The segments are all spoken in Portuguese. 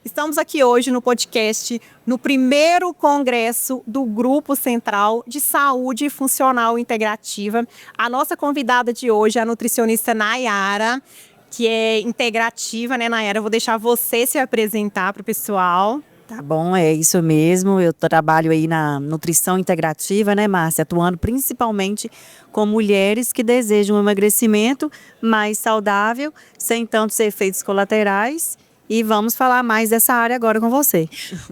Estamos aqui hoje no podcast, no primeiro congresso do Grupo Central de Saúde Funcional Integrativa. A nossa convidada de hoje é a nutricionista Nayara, que é integrativa, né, Nayara? Eu vou deixar você se apresentar para o pessoal. Tá bom, é isso mesmo. Eu trabalho aí na nutrição integrativa, né, Márcia? Atuando principalmente com mulheres que desejam um emagrecimento mais saudável, sem tantos efeitos colaterais. E vamos falar mais dessa área agora com você.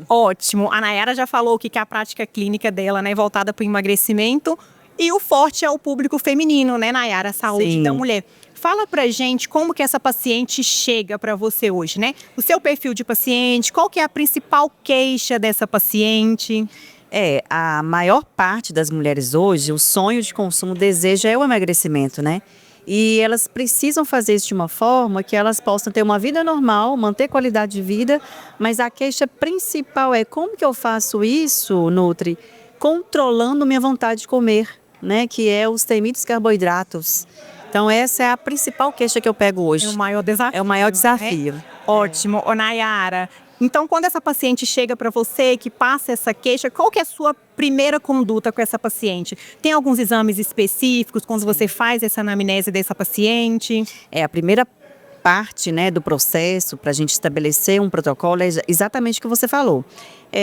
Ótimo. A Nayara já falou que a prática clínica dela, né, é voltada para o emagrecimento. E o forte é o público feminino, né, Nayara? A saúde Sim. da mulher. Fala pra gente como que essa paciente chega para você hoje, né? O seu perfil de paciente, qual que é a principal queixa dessa paciente? A maior parte das mulheres hoje, o sonho de consumo, o desejo é o emagrecimento, né? E elas precisam fazer isso de uma forma que elas possam ter uma vida normal, manter qualidade de vida, mas a queixa principal é como que eu faço isso, Nutri, controlando minha vontade de comer, né? Que é os temidos carboidratos. Então essa é a principal queixa que eu pego hoje. É o maior desafio. É o maior desafio. Ótimo. Ô, Nayara, então quando essa paciente chega para você, que passa essa queixa, qual que é a sua primeira conduta com essa paciente? Tem alguns exames específicos quando você faz essa anamnese dessa paciente? A primeira parte, né, do processo para a gente estabelecer um protocolo é exatamente o que você falou.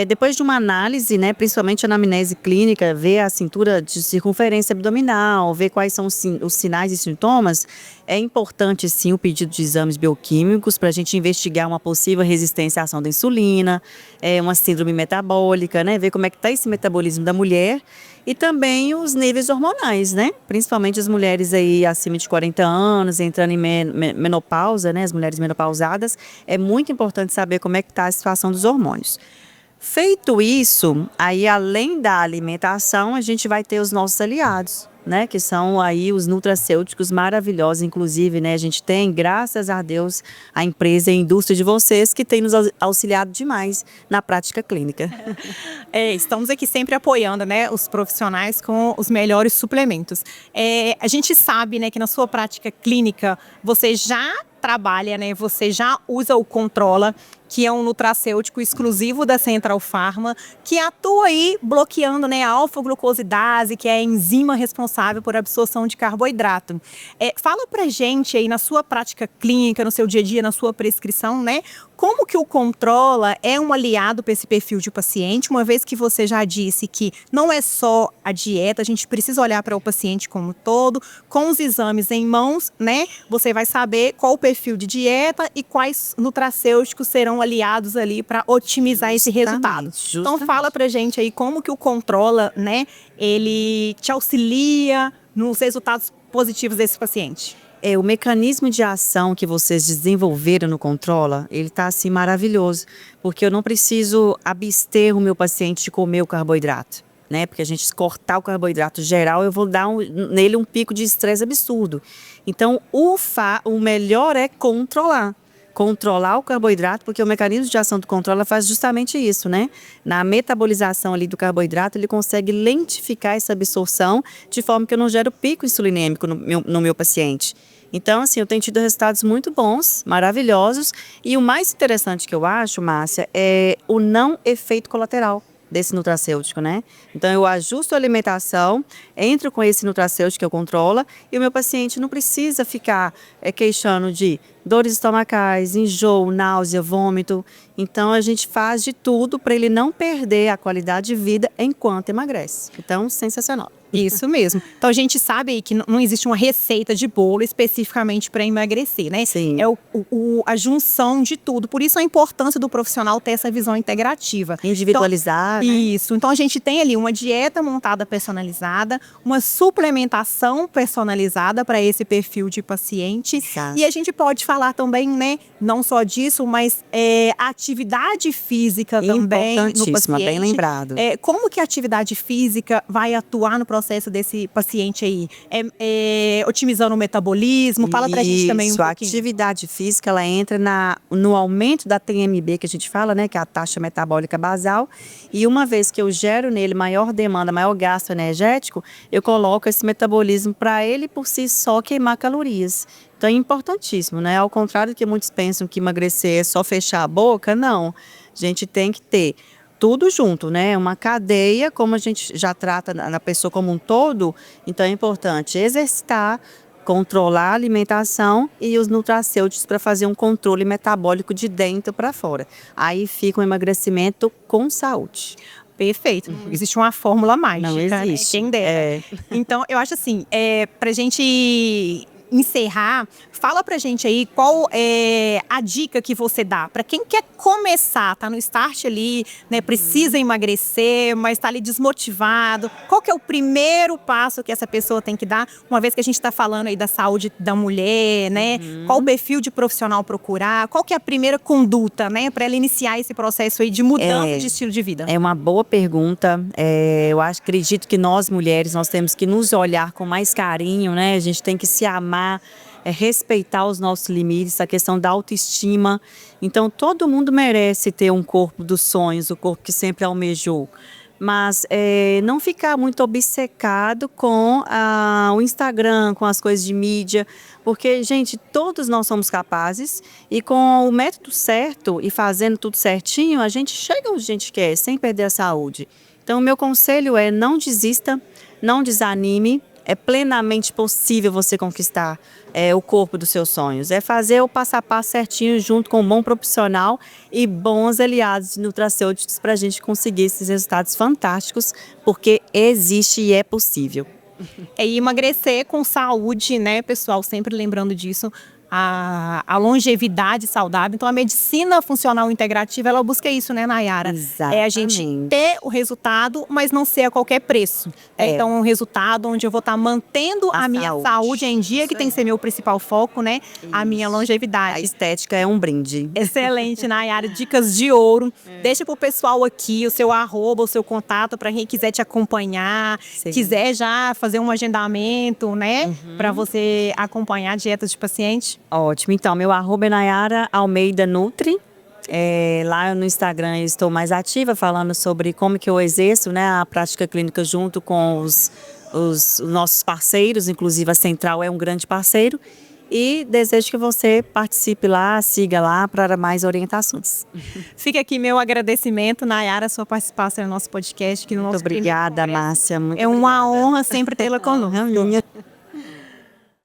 Depois de uma análise, né, principalmente a anamnese clínica, ver a cintura de circunferência abdominal, ver quais são os sinais e sintomas, é importante sim o pedido de exames bioquímicos para a gente investigar uma possível resistência à ação da insulina, uma síndrome metabólica, né, ver como é que está esse metabolismo da mulher e também os níveis hormonais, né, principalmente as mulheres aí acima de 40 anos, entrando em menopausa, né, as mulheres menopausadas, é muito importante saber como é que está a situação dos hormônios. Feito isso, aí além da alimentação, a gente vai ter os nossos aliados, né? Que são aí os nutracêuticos maravilhosos, inclusive, né? A gente tem, graças a Deus, a empresa e a indústria de vocês que tem nos auxiliado demais na prática clínica. Estamos aqui sempre apoiando, né, os profissionais com os melhores suplementos. A gente sabe, né, que na sua prática clínica você já trabalha, né, você já usa o Controla, que é um nutracêutico exclusivo da Central Pharma, que atua aí bloqueando, né, a alfa-glucosidase, que é a enzima responsável por absorção de carboidrato. Fala pra gente aí na sua prática clínica, no seu dia a dia, na sua prescrição, né, como que o Controla é um aliado para esse perfil de paciente, uma vez que você já disse que não é só a dieta, a gente precisa olhar para o paciente como um todo, com os exames em mãos, né, você vai saber qual o perfil de dieta e quais nutracêuticos serão aliados ali para otimizar esse resultado. Então fala pra gente aí como que o Controla, né, ele te auxilia nos resultados positivos desse paciente. O mecanismo de ação que vocês desenvolveram no Controla, ele está assim maravilhoso, porque eu não preciso abster o meu paciente de comer o carboidrato, né? Porque a gente cortar o carboidrato geral, eu vou dar nele um pico de estresse absurdo. Então, o melhor é controlar o carboidrato, porque o mecanismo de ação do Controla faz justamente isso, né? Na metabolização ali do carboidrato, ele consegue lentificar essa absorção de forma que eu não gero pico insulinêmico no meu paciente. Então, assim, eu tenho tido resultados muito bons, maravilhosos, e o mais interessante que eu acho, Márcia, é o não efeito colateral desse nutracêutico, né? Então, eu ajusto a alimentação, entro com esse nutracêutico que eu controlo, e o meu paciente não precisa ficar queixando de dores estomacais, enjoo, náusea, vômito. Então, a gente faz de tudo para ele não perder a qualidade de vida enquanto emagrece. Então, sensacional. Isso mesmo. Então a gente sabe aí que não existe uma receita de bolo especificamente para emagrecer, né? Sim. É a junção de tudo. Por isso a importância do profissional ter essa visão integrativa. Individualizar, então, né? Isso. Então a gente tem ali uma dieta montada personalizada, uma suplementação personalizada para esse perfil de paciente. Exato. E a gente pode falar também, né? Não só disso, mas a atividade física também no paciente. Bem lembrado. Como que a atividade física vai atuar no processo processo desse paciente aí? Otimizando o metabolismo? Fala pra gente também um Isso, a pouquinho. atividade física, ela entra no aumento da TMB, que a gente fala, né, que é a taxa metabólica basal, e uma vez que eu gero nele maior demanda, maior gasto energético, eu coloco esse metabolismo para ele por si só queimar calorias. Então é importantíssimo, né? Ao contrário do que muitos pensam que emagrecer é só fechar a boca, não. A gente tem que ter tudo junto, né? Uma cadeia, como a gente já trata na pessoa como um todo, então é importante exercitar, controlar a alimentação e os nutracêuticos para fazer um controle metabólico de dentro para fora. Aí fica um emagrecimento com saúde. Perfeito. Existe uma fórmula mágica, Não né? existe. Quem dera. Então, eu acho assim, pra gente encerrar, fala pra gente aí qual é a dica que você dá para quem quer começar, tá no start ali, né, precisa emagrecer, mas tá ali desmotivado. Qual que é o primeiro passo que essa pessoa tem que dar, uma vez que a gente tá falando aí da saúde da mulher, né? Qual o perfil de profissional procurar? Qual que é a primeira conduta, né, para ela iniciar esse processo aí de mudança de estilo de vida? É uma boa pergunta. Eu acredito que nós mulheres, nós temos que nos olhar com mais carinho, né? A gente tem que se amar, respeitar os nossos limites, a questão da autoestima. Então, todo mundo merece ter um corpo dos sonhos, o corpo que sempre almejou. Mas não ficar muito obcecado com o Instagram, com as coisas de mídia, porque, gente, todos nós somos capazes e com o método certo e fazendo tudo certinho, a gente chega onde a gente quer, sem perder a saúde. Então, o meu conselho é: não desista, não desanime. É plenamente possível você conquistar o corpo dos seus sonhos. É fazer o passo a passo certinho junto com um bom profissional e bons aliados de nutracêuticos para a gente conseguir esses resultados fantásticos, porque existe e é possível. É emagrecer com saúde, né, pessoal? Sempre lembrando disso. A longevidade saudável. Então, a medicina funcional integrativa, ela busca isso, né, Nayara? Exatamente. É a gente ter o resultado, mas não ser a qualquer preço. Então, um resultado onde eu vou estar mantendo a minha saúde em dia, que tem que ser meu principal foco, né? A minha longevidade. A estética é um brinde. Excelente, Nayara. Dicas de ouro. Deixa pro pessoal aqui o seu arroba, o seu contato, para quem quiser te acompanhar, quiser já fazer um agendamento, né? Para você acompanhar dietas de paciente. Ótimo. Então, meu arroba é Nayara Almeida Nutri. Lá no Instagram eu estou mais ativa, falando sobre como que eu exerço, né, a prática clínica junto com os nossos parceiros, inclusive a Central é um grande parceiro. E desejo que você participe lá, siga lá para mais orientações. Fica aqui meu agradecimento, Nayara, sua participação no nosso podcast. Aqui no Muito nosso obrigada, Márcia. É uma honra sempre tê-la conosco.